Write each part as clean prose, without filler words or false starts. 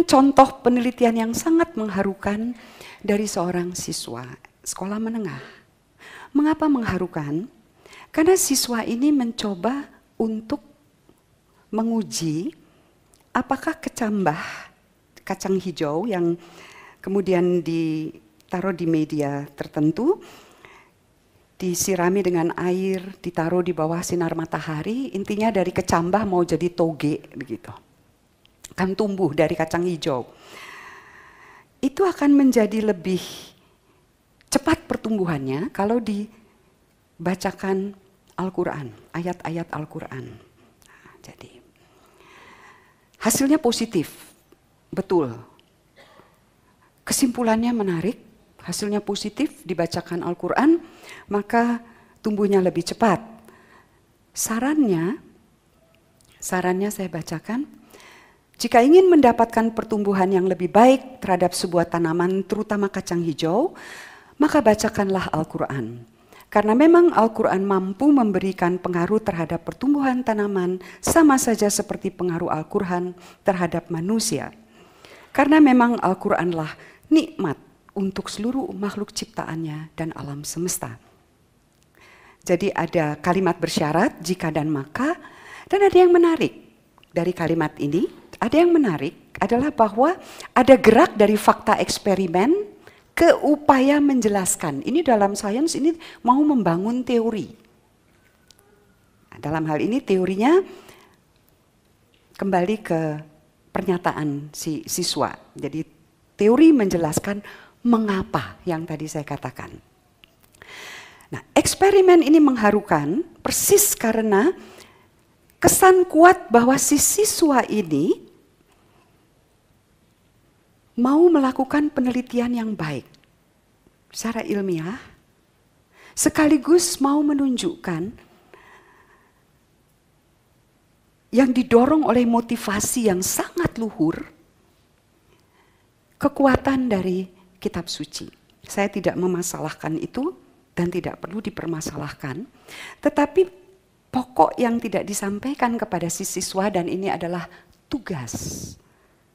Contoh penelitian yang sangat mengharukan dari seorang siswa sekolah menengah. Mengapa mengharukan? Karena siswa ini mencoba untuk menguji apakah kacang hijau yang kemudian ditaruh di media tertentu, disirami dengan air, ditaruh di bawah sinar matahari, intinya dari kecambah mau jadi toge begitu. Akan tumbuh dari kacang hijau. Itu akan menjadi lebih cepat pertumbuhannya kalau dibacakan Al-Quran, ayat-ayat Al-Quran. Nah, jadi hasilnya positif, betul. Kesimpulannya menarik, hasilnya positif, dibacakan Al-Quran, maka tumbuhnya lebih cepat. Sarannya saya bacakan, jika ingin mendapatkan pertumbuhan yang lebih baik terhadap sebuah tanaman, terutama kacang hijau, maka bacakanlah Al-Quran. Karena memang Al-Quran mampu memberikan pengaruh terhadap pertumbuhan tanaman, sama saja seperti pengaruh Al-Quran terhadap manusia. Karena memang Al-Quranlah nikmat untuk seluruh makhluk ciptaannya dan alam semesta. Jadi ada kalimat bersyarat, jika dan maka, dan ada yang menarik dari kalimat ini. Ada yang menarik adalah bahwa ada gerak dari fakta eksperimen ke upaya menjelaskan. Ini dalam sains ini mau membangun teori. Nah, dalam hal ini teorinya kembali ke pernyataan si siswa. Jadi teori menjelaskan mengapa yang tadi saya katakan. Nah, eksperimen ini mengharukan persis karena kesan kuat bahwa si siswa ini mau melakukan penelitian yang baik secara ilmiah, sekaligus mau menunjukkan yang didorong oleh motivasi yang sangat luhur, kekuatan dari kitab suci. Saya tidak memasalahkan itu dan tidak perlu dipermasalahkan, tetapi pokok yang tidak disampaikan kepada si siswa, dan ini adalah tugas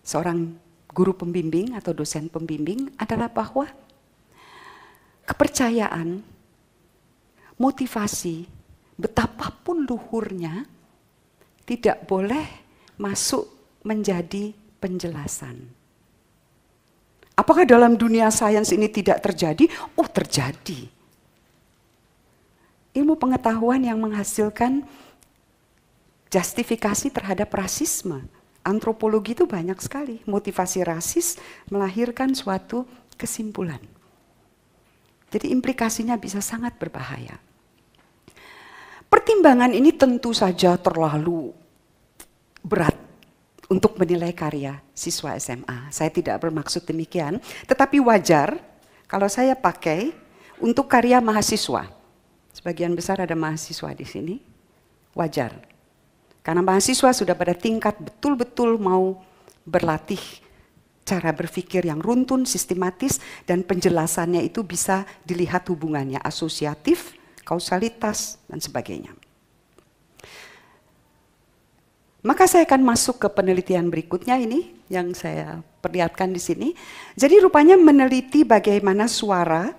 seorang guru pembimbing atau dosen pembimbing, adalah bahwa kepercayaan, motivasi, betapapun luhurnya, tidak boleh masuk menjadi penjelasan. Apakah dalam dunia sains ini tidak terjadi? Oh, terjadi. Ilmu pengetahuan yang menghasilkan justifikasi terhadap rasisme. Antropologi itu banyak sekali, motivasi rasis melahirkan suatu kesimpulan. Jadi implikasinya bisa sangat berbahaya. Pertimbangan ini tentu saja terlalu berat untuk menilai karya siswa SMA. Saya tidak bermaksud demikian, tetapi wajar kalau saya pakai untuk karya mahasiswa. Sebagian besar ada mahasiswa di sini, wajar. Karena mahasiswa sudah pada tingkat betul-betul mau berlatih cara berpikir yang runtun, sistematis, dan penjelasannya itu bisa dilihat hubungannya asosiatif, kausalitas, dan sebagainya. Maka saya akan masuk ke penelitian berikutnya ini yang saya perlihatkan di sini. Jadi rupanya meneliti bagaimana suara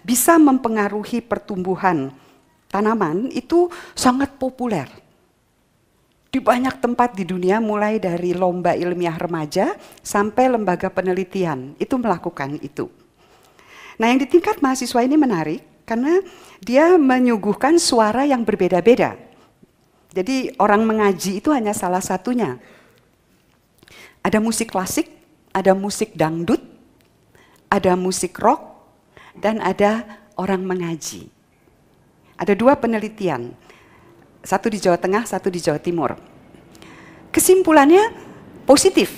bisa mempengaruhi pertumbuhan tanaman itu sangat populer. Di banyak tempat di dunia, mulai dari lomba ilmiah remaja sampai lembaga penelitian, itu melakukan itu. Nah, yang di tingkat mahasiswa ini menarik karena dia menyuguhkan suara yang berbeda-beda. Jadi orang mengaji itu hanya salah satunya. Ada musik klasik, ada musik dangdut, ada musik rock, dan ada orang mengaji. Ada 2 penelitian. Satu di Jawa Tengah, satu di Jawa Timur. Kesimpulannya positif.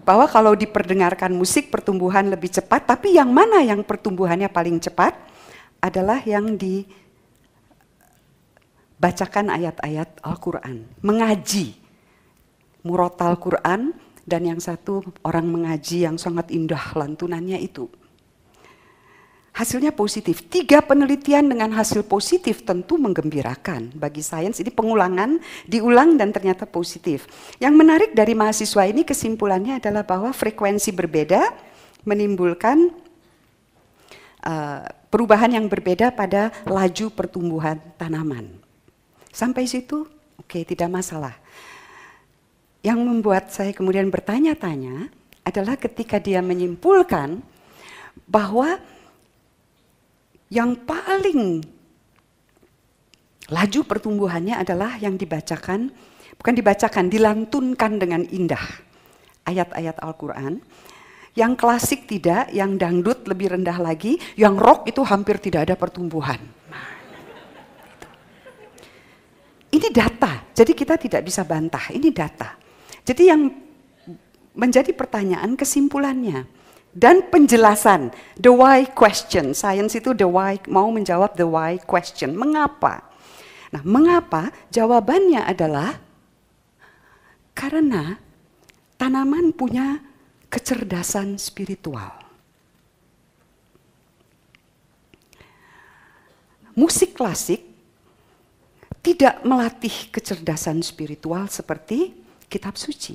Bahwa kalau diperdengarkan musik pertumbuhan lebih cepat, tapi yang mana yang pertumbuhannya paling cepat adalah yang dibacakan ayat-ayat Al-Quran. Mengaji murotal Quran, dan yang satu orang mengaji yang sangat indah lantunannya itu. hasilnya positif. 3 penelitian dengan hasil positif tentu menggembirakan bagi sains. Ini pengulangan, diulang dan ternyata positif. Yang menarik dari mahasiswa ini kesimpulannya adalah bahwa frekuensi berbeda menimbulkan perubahan yang berbeda pada laju pertumbuhan tanaman. Sampai situ, oke, tidak masalah. Yang membuat saya kemudian bertanya-tanya adalah ketika dia menyimpulkan bahwa yang paling laju pertumbuhannya adalah yang dibacakan, bukan dibacakan, dilantunkan dengan indah. Ayat-ayat Al-Quran. Yang klasik tidak, yang dangdut lebih rendah lagi, yang rock itu hampir tidak ada pertumbuhan. Ini data, jadi kita tidak bisa bantah, ini data. Jadi yang menjadi pertanyaan kesimpulannya. Dan penjelasan, the why question, science itu the why, mau menjawab the why question, mengapa? Nah, mengapa? Jawabannya adalah karena tanaman punya kecerdasan spiritual. Musik klasik tidak melatih kecerdasan spiritual seperti kitab suci.